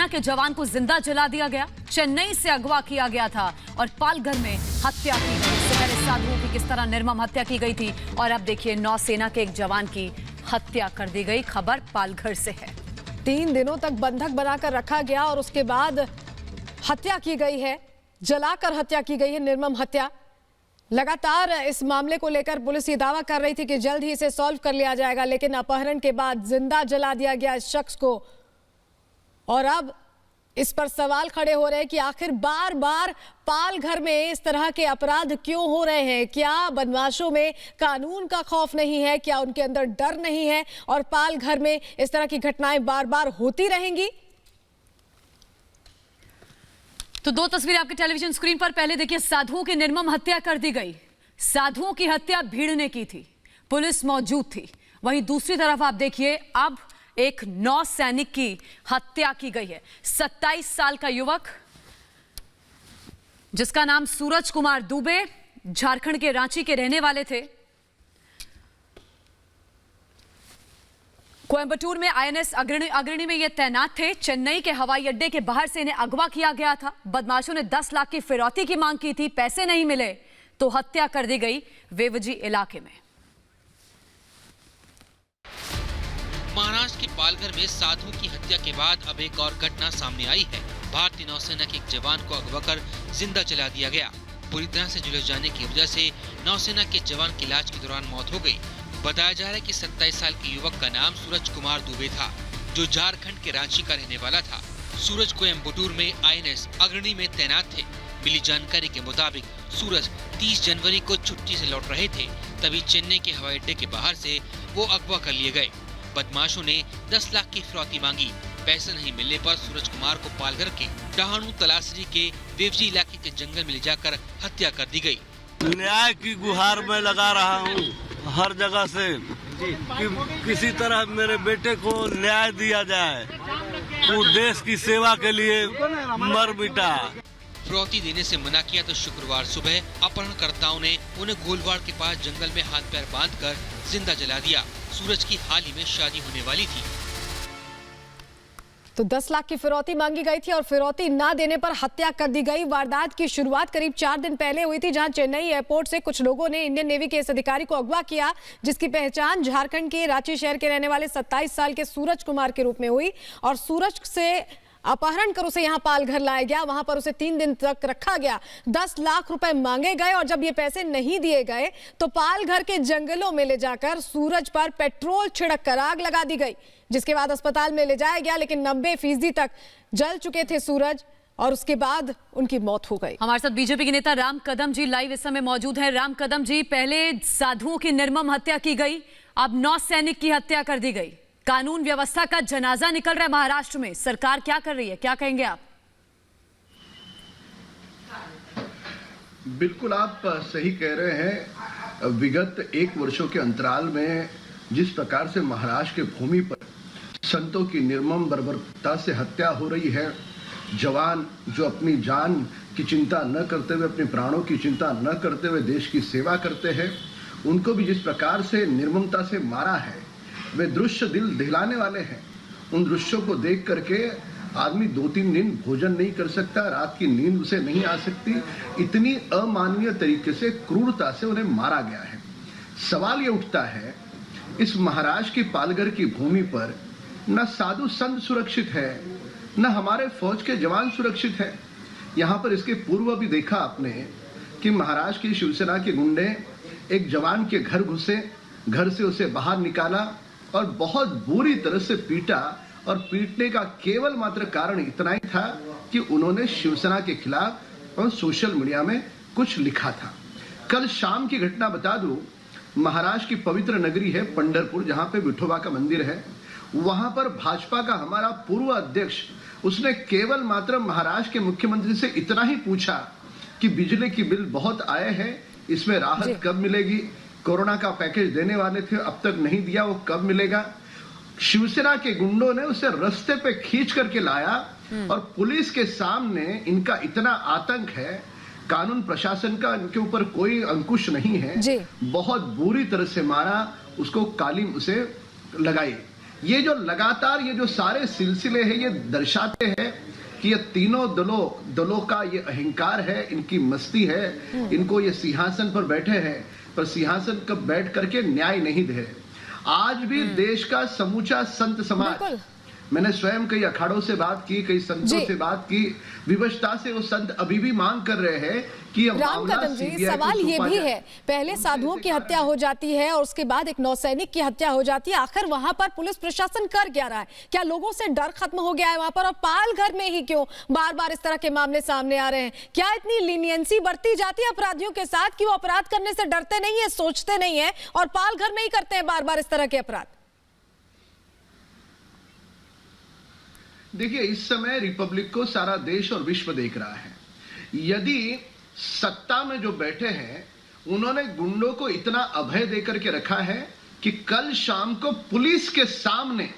नौसेना के जवान को जिंदा जला दिया गया। चेन्नई से अगवा किया गया था और पालघर में हत्या की गई। इससे पहले साधुओं की किस तरह निर्मम हत्या की गई थी और अब देखिए नौसेना के एक जवान की हत्या कर दी गई। खबर पालघर से है। 3 दिनों तक बंधक बनाकर रखा गया और उसके बाद हत्या की गई है, जलाकर हत्या की गई है, निर्मम हत्या। लगातार इस मामले को लेकर पुलिस ये दावा कर रही थी कि जल्द ही इसे सॉल्व कर लिया जाएगा, लेकिन अपहरण के बाद जिंदा जला दिया गया इस शख्स को। और अब इस पर सवाल खड़े हो रहे हैं कि आखिर बार बार पालघर में इस तरह के अपराध क्यों हो रहे हैं? क्या बदमाशों में कानून का खौफ नहीं है? क्या उनके अंदर डर नहीं है और पालघर में इस तरह की घटनाएं बार बार होती रहेंगी? तो 2 तस्वीरें आपके टेलीविजन स्क्रीन पर। पहले देखिए, साधुओं की निर्मम हत्या कर दी गई। साधुओं की हत्या भीड़ ने की थी, पुलिस मौजूद थी। वहीं दूसरी तरफ आप देखिए, अब एक नौसैनिक की हत्या की गई है। 27 साल का युवक जिसका नाम सूरज कुमार दुबे, झारखंड के रांची के रहने वाले थे। कोयंबटूर में आईएनएस अग्रणी में ये तैनात थे। चेन्नई के हवाई अड्डे के बाहर से इन्हें अगवा किया गया था। बदमाशों ने 10 लाख की फिरौती की मांग की थी, पैसे नहीं मिले तो हत्या कर दी गई वेवजी इलाके में। महाराष्ट्र के पालघर में साधु की हत्या के बाद अब एक और घटना सामने आई है। भारतीय नौसेना के एक जवान को अगवा कर जिंदा जला दिया गया। पूरी तरह से झुलस जाने की वजह से नौसेना के जवान की इलाज के दौरान मौत हो गई। बताया जा रहा है कि 27 साल के युवक का नाम सूरज कुमार दुबे था, जो झारखंड के रांची का रहने वाला था। सूरज कोयंबटूर में आईएनएस अग्रणी में तैनात थे। मिली जानकारी के मुताबिक सूरज 30 जनवरी को छुट्टी से लौट रहे थे, तभी चेन्नई के हवाई अड्डे के बाहर से वो अगवा कर लिए गए। बदमाशों ने 10 लाख की फिरौती मांगी। पैसे नहीं मिलने पर सूरज कुमार को पालघर के डहाणू तलासरी के वेवजी इलाके के जंगल में ले जाकर हत्या कर दी गई। न्याय की गुहार मैं लगा रहा हूँ हर जगह से कि किसी तरह मेरे बेटे को न्याय दिया जाए। वो देश की सेवा के लिए मर मिटा। फिरौती देने से मना किया तो शुक्रवार सुबह अपहरणकर्ताओं ने उन्हें गोलवाड़ के पास जंगल में हाथ पैर बांधकर जिंदा जला दिया। सूरज की हाल ही में शादी होने वाली थी। तो 10 लाख की फिरौती मांगी गई थी और फिरौती ना देने पर हत्या कर दी गई। वारदात की शुरुआत करीब 4 दिन पहले हुई थी, जहां चेन्नई एयरपोर्ट से कुछ लोगों ने इंडियन नेवी के इस अधिकारी को अगवा किया, जिसकी पहचान झारखंड के रांची शहर के रहने वाले 27 साल के सूरज कुमार के रूप में हुई। और सूरज से अपहरण कर उसे यहाँ पालघर लाया गया। वहां पर उसे 3 दिन तक रखा गया। 10 लाख रुपए मांगे गए और जब ये पैसे नहीं दिए गए तो पालघर के जंगलों में ले जाकर सूरज पर पेट्रोल छिड़क कर आग लगा दी गई, जिसके बाद अस्पताल में ले जाया गया, लेकिन 90% तक जल चुके थे सूरज और उसके बाद उनकी मौत हो गई। हमारे साथ बीजेपी के नेता राम कदम जी लाइव इस समय मौजूद हैं। राम कदम जी, पहले साधुओं की निर्मम हत्या की गई, अब नौसैनिक की हत्या कर दी गई। कानून व्यवस्था का जनाजा निकल रहा है महाराष्ट्र में। सरकार क्या कर रही है, क्या कहेंगे आप? बिल्कुल आप सही कह रहे हैं। विगत 1 वर्षों के अंतराल में जिस प्रकार से महाराष्ट्र के भूमि पर संतों की निर्मम बर्बरता से हत्या हो रही है, जवान जो अपनी जान की चिंता न करते हुए, अपने प्राणों की चिंता न करते हुए देश की सेवा करते हैं, उनको भी जिस प्रकार से निर्ममता से मारा है, वे दृश्य दिल दहिलाने वाले हैं। उन दृश्यों को देख करके आदमी 2-3 दिन भोजन नहीं कर सकता, रात की नींद उसे नहीं आ सकती। इतनी अमानवीय तरीके से, क्रूरता से उन्हें मारा गया है। सवाल ये उठता है, इस महाराष्ट्र की पालघर की भूमि पर न साधु संत सुरक्षित है, न हमारे फौज के जवान सुरक्षित है। यहाँ पर इसके पूर्व भी देखा आपने कि महाराष्ट्र की शिवसेना के गुंडे एक जवान के घर घुसे, घर से उसे बाहर निकाला और बहुत बुरी तरह से पीटा। और पीटने का केवल मात्र कारण इतना ही था कि उन्होंने शिवसेना के खिलाफ और सोशल मीडिया में कुछ लिखा था। कल शाम की घटना बता दूं, महाराष्ट्र की पवित्र नगरी है पंढरपुर, जहां पे विठोबा का मंदिर है। वहां पर भाजपा का हमारा पूर्व अध्यक्ष, उसने केवल मात्र महाराष्ट्र के मुख्यमंत्री से इतना ही पूछा कि बिजली की बिल बहुत आए हैं, इसमें राहत कब मिलेगी? कोरोना का पैकेज देने वाले थे, अब तक नहीं दिया, वो कब मिलेगा? शिवसेना के गुंडों ने उसे रास्ते पे खींच करके लाया और पुलिस के सामने इनका इतना आतंक है, कानून प्रशासन का इनके ऊपर कोई अंकुश नहीं है, बहुत बुरी तरह से मारा, उसको कालीम उसे लगाई। ये जो लगातार ये जो सारे सिलसिले हैं ये दर्शाते हैं कि ये तीनों दलों का ये अहंकार है, इनकी मस्ती है, इनको ये सिंहासन पर बैठे हैं पर सिंहासन पर बैठ करके न्याय नहीं दे रहे। आज भी देश का समूचा संत समाज, मैंने स्वयं कई अखाड़ों से बात की, कई संतों से बात की, विवशता से वो संत अभी भी मांग कर रहे हैं कि राम कदम जी, सवाल ये भी है, पहले साधुओं की हत्या हो जाती है और उसके बाद एक नौसैनिक की हत्या हो जाती है, आखिर वहां पर पुलिस प्रशासन कर क्या रहा है? क्या लोगों से डर खत्म हो गया है वहां पर? और पालघर में ही क्यों बार बार इस तरह के मामले सामने आ रहे हैं? क्या इतनी लीनियंसी बरती जाती है अपराधियों के साथ कि वो अपराध करने से डरते नहीं है, सोचते नहीं है और पालघर में ही करते हैं बार बार इस तरह के अपराध? देखिए, इस समय रिपब्लिक को सारा देश और विश्व देख रहा है। यदि सत्ता में जो बैठे हैं उन्होंने गुंडों को इतना अभय देकर के रखा है कि कल शाम को पुलिस के सामने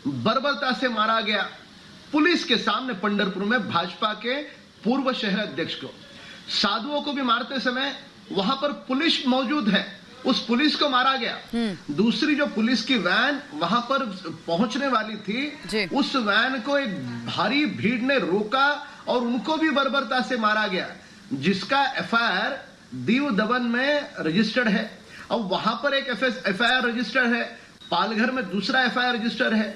बर्बरता से मारा गया, पुलिस के सामने पंढरपुर में भाजपा के पूर्व शहर अध्यक्ष को, साधुओं को भी मारते समय वहां पर पुलिस मौजूद है, उस पुलिस को मारा गया। दूसरी जो पुलिस की वैन वहां पर पहुंचने वाली थी, उस वैन को एक भारी भीड़ ने रोका और उनको भी बर्बरता से मारा गया, जिसका एफआईआर दीव दमन में रजिस्टर्ड है। अब वहां पर एक एफआईआर रजिस्टर्ड है, पालघर में दूसरा एफआईआर रजिस्टर्ड है।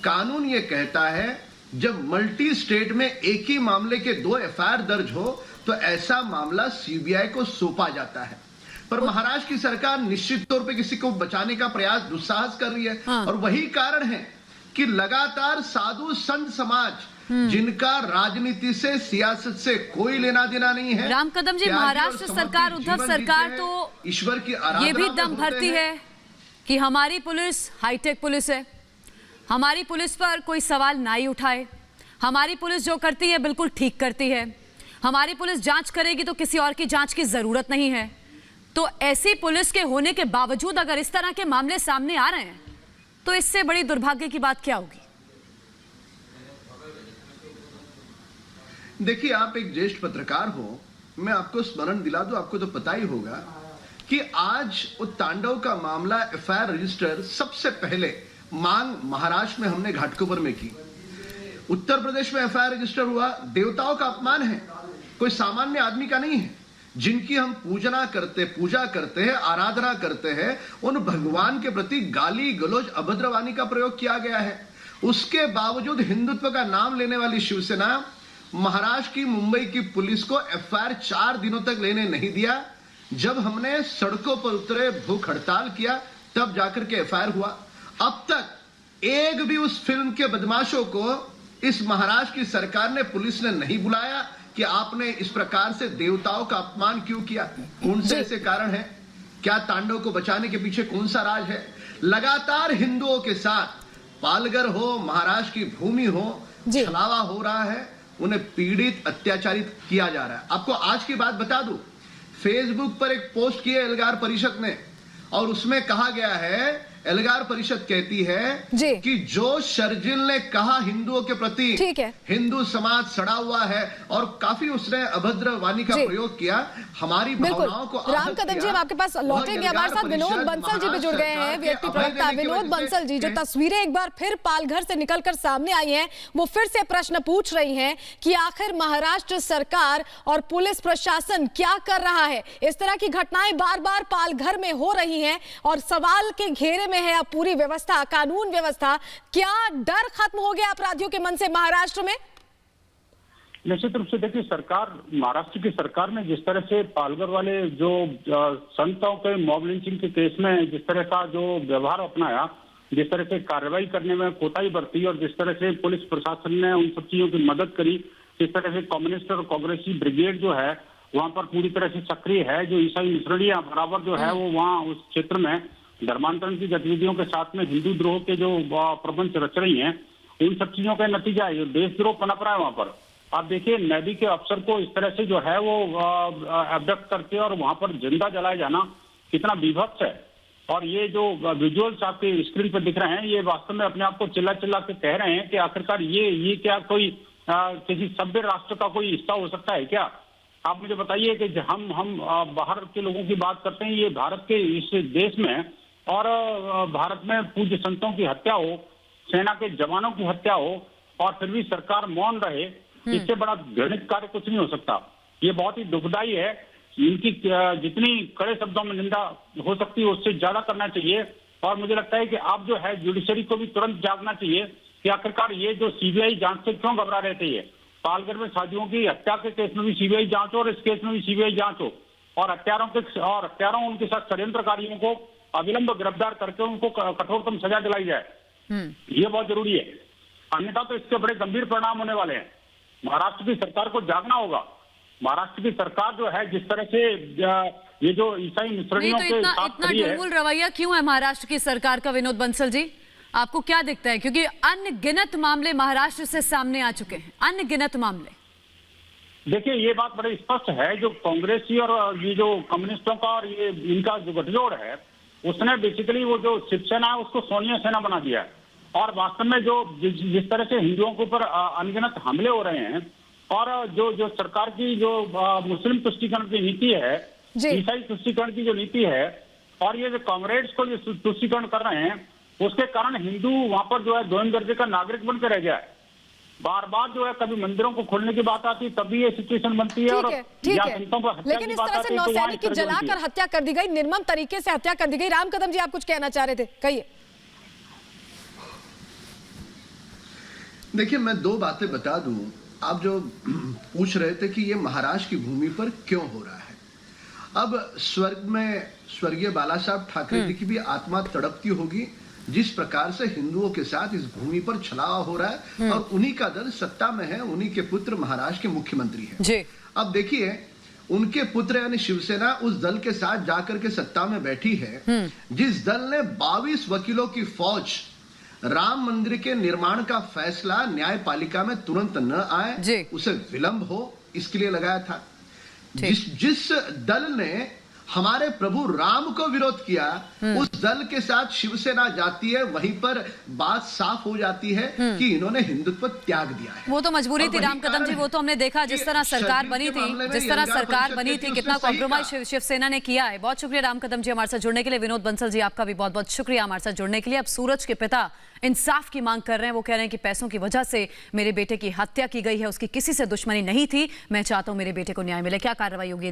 कानून ये कहता है जब मल्टी स्टेट में एक ही मामले के 2 एफआईआर दर्ज हो तो ऐसा मामला सीबीआई को सौंपा जाता है। पर महाराष्ट्र की सरकार निश्चित तौर पे किसी को बचाने का प्रयास दुस्साहस कर रही है। और वही कारण है कि लगातार साधु संत समाज, जिनका राजनीति से, सियासत से कोई लेना देना नहीं है, राम कदम जी, महाराष्ट्र सरकार, उद्धव सरकार तो ईश्वर की आराधना ये भी दम भरती है कि हमारी पुलिस हाईटेक पुलिस है, हमारी पुलिस पर कोई सवाल ना ही उठाए, हमारी पुलिस जो करती है बिल्कुल ठीक करती है, हमारी पुलिस जांच करेगी तो किसी और की जांच की जरूरत नहीं है। तो ऐसी पुलिस के होने के बावजूद अगर इस तरह के मामले सामने आ रहे हैं तो इससे बड़ी दुर्भाग्य की बात क्या होगी? देखिए, आप एक ज्येष्ठ पत्रकार हो, मैं आपको स्मरण दिला दूं, आपको तो पता ही होगा कि आज वो तांडव का मामला एफआईआर रजिस्टर सबसे पहले मांग महाराष्ट्र में हमने घाटकोपर में की, उत्तर प्रदेश में एफआईआर रजिस्टर हुआ। देवताओं का अपमान है, कोई सामान्य आदमी का नहीं है। जिनकी हम पूजा करते हैं, आराधना करते हैं, उन भगवान के प्रति गाली गलौज, अभद्रवाणी का प्रयोग किया गया है। उसके बावजूद हिंदुत्व का नाम लेने वाली शिवसेना महाराष्ट्र की, मुंबई की पुलिस को एफआईआर 4 दिनों तक लेने नहीं दिया। जब हमने सड़कों पर उतरे, भूख हड़ताल किया, तब जाकर के एफआईआर हुआ। अब तक एक भी उस फिल्म के बदमाशों को इस महाराष्ट्र की सरकार ने, पुलिस ने नहीं बुलाया कि आपने इस प्रकार से देवताओं का अपमान क्यों किया। कौन से ऐसे कारण है? क्या तांडव को बचाने के पीछे कौन सा राज है? लगातार हिंदुओं के साथ, पालघर हो, महाराष्ट्र की भूमि हो, छलावा हो रहा है, उन्हें पीड़ित, अत्याचारित किया जा रहा है। आपको आज की बात बता दूं, फेसबुक पर एक पोस्ट की है एल्गार परिषद ने, और उसमें कहा गया है, एल्गार परिषद कहती है कि जो शर्जिल ने कहा हिंदुओं के प्रति, हिंदू समाज सड़ा हुआ है, और काफी उसने अभद्र वाणी का प्रयोग किया, हमारी भावनाओं को राम कदम जी, हम आपके पास लौटेंगे। हमारे साथ विनोद बंसल जी भी जुड़ गए हैं, वीएचपी प्रवक्ता विनोद बंसल जी। जो तस्वीरें एक बार फिर पालघर से निकलकर सामने आई हैं, वो फिर से प्रश्न पूछ रही हैं कि आखिर महाराष्ट्र सरकार और पुलिस प्रशासन क्या कर रहा है? इस तरह की घटनाएं बार बार पालघर में हो रही हैं और सवाल के घेरे में है अब पूरी व्यवस्था, कानून व्यवस्था। क्या डर खत्म हो गया अपराधियों के मन से महाराष्ट्र में? निश्चित रूप से देखिए, सरकार, महाराष्ट्र की सरकार ने जिस तरह से पालघर वाले जो संतों के मॉब लिंचिंग के केस में जिस तरह का जो व्यवहार अपनाया, जिस तरह से कार्रवाई करने में कोताही बरती और जिस तरह से पुलिस प्रशासन ने उन सब चीजों की मदद करी, जिस तरह से कम्युनिस्ट और कांग्रेसी ब्रिगेड जो है वहां पर पूरी तरह से सक्रिय है, जो ईसाई मिशनरियां बराबर जो है वो वहां उस क्षेत्र में धर्मांतरण की गतिविधियों के साथ में हिंदू द्रोह के जो प्रबंध रच रही हैं, उन सब चीजों का नतीजा है देशद्रोह पनप रहा है वहां पर। आप देखिए, नेवी के अफसर को इस तरह से जो है वो अब्डक्ट करके और वहां पर जिंदा जलाया जाना कितना विभत्स है। और ये जो विजुअल्स आपके स्क्रीन पर दिख रहे हैं, ये वास्तव में अपने आप को चिल्ला चिल्ला के कह रहे हैं कि आखिरकार ये क्या कोई किसी सभ्य राष्ट्र का कोई हिस्सा हो सकता है क्या? आप मुझे बताइए कि हम बाहर के लोगों की बात करते हैं, ये भारत के इस देश में और भारत में पूज्य संतों की हत्या हो, सेना के जवानों की हत्या हो और फिर भी सरकार मौन रहे, इससे बड़ा घृणित कार्य कुछ नहीं हो सकता। ये बहुत ही दुखदायी है। इनकी जितनी कड़े शब्दों में निंदा हो सकती है उससे ज्यादा करना चाहिए। और मुझे लगता है कि अब जो है जुडिशरी को भी तुरंत जागना चाहिए कि आखिरकार ये जो सीबीआई जांच से क्यों घबरा रहे थे। ये पालघर में साधुओं की हत्या के केस में भी सीबीआई जांच हो और इस केस में भी सीबीआई जांच हो और हत्यारों उनके साथ षड्यंत्रकारियों को अविलंब गिरफ्तार करके उनको कठोरतम सजा दिलाई जाए। ये बहुत जरूरी है, अन्यथा तो इसके बड़े गंभीर परिणाम होने वाले हैं। महाराष्ट्र की सरकार को जागना होगा। महाराष्ट्र की सरकार जो है जिस तरह से ये जो ईसाई मिश्रणियों के साथ इतना खड़ी है, ढुलमुल रवैया क्यों है महाराष्ट्र की सरकार का विनोद बंसल जी? आपको क्या दिखता है? क्योंकि अनगिनत मामले महाराष्ट्र से सामने आ चुके हैं, अनगिनत मामले। देखिए ये बात बड़ी स्पष्ट है, जो कांग्रेसी और ये जो कम्युनिस्टों का और ये इनका जो गठजोड़ है उसने बेसिकली वो जो शिवसेना है उसको सोनिया सेना बना दिया है। और वास्तव में जो जिस तरह से हिंदुओं के ऊपर अनगिनत हमले हो रहे हैं और जो सरकार की जो मुस्लिम तुष्टीकरण की नीति है, ईसाई तुष्टीकरण की जो नीति है और ये जो कांग्रेस को जो तुष्टीकरण कर रहे हैं उसके कारण हिंदू वहां पर जो है दोयम दर्जे का नागरिक बनकर रह गया है। बार बार जो है कभी मंदिरों को खोलने की बात आती है तभी ये सिचुएशन बनती है। ठीक है। लेकिन इस तरह से नौसैनिक की जलाकर हत्या कर दी गई, निर्मम तरीके से हत्या कर दी गई। राम कदम जी आप कुछ कहना चाह रहे थे, कहिए। देखिए मैं दो बातें बता दूं। आप जो पूछ रहे थे कि ये महाराष्ट्र की भूमि पर क्यों हो रहा है, अब स्वर्ग में स्वर्गीय बाला साहब ठाकरे जी की भी आत्मा तड़पती होगी जिस प्रकार से हिंदुओं के साथ इस भूमि पर छलावा हो रहा है और उन्हीं का दल सत्ता में है, उन्हीं के पुत्र महाराष्ट्र के मुख्यमंत्री हैं। जी। अब देखिए उनके पुत्र यानी शिवसेना उस दल के साथ जाकर के सत्ता में बैठी है जिस दल ने 22 वकीलों की फौज राम मंदिर के निर्माण का फैसला न्यायपालिका में तुरंत न आए, उसे विलंब हो, इसके लिए लगाया था। जिस दल ने हमारे प्रभु राम को विरोध किया उस दल के साथ शिवसेना जाती है, वहीं पर बात साफ हो जाती है कि इन्होंने हिंदुत्व त्याग दिया है। वो तो मजबूरी थी राम कदम जी, वो तो हमने देखा जिस तरह सरकार बनी थी, कितना कॉम्प्रोमाइज शिवसेना ने किया है। बहुत शुक्रिया राम कदम जी हमारे साथ जुड़ने के लिए। विनोद बंसल जी आपका भी बहुत बहुत शुक्रिया हमारे साथ जुड़ने के लिए। अब सूरज के पिता इंसाफ की मांग कर रहे हैं। वो कह रहे हैं कि पैसों की वजह से मेरे बेटे की हत्या की गई है, उसकी किसी से दुश्मनी नहीं थी, मैं चाहता हूं मेरे बेटे को न्याय मिले। क्या कार्रवाई होगी?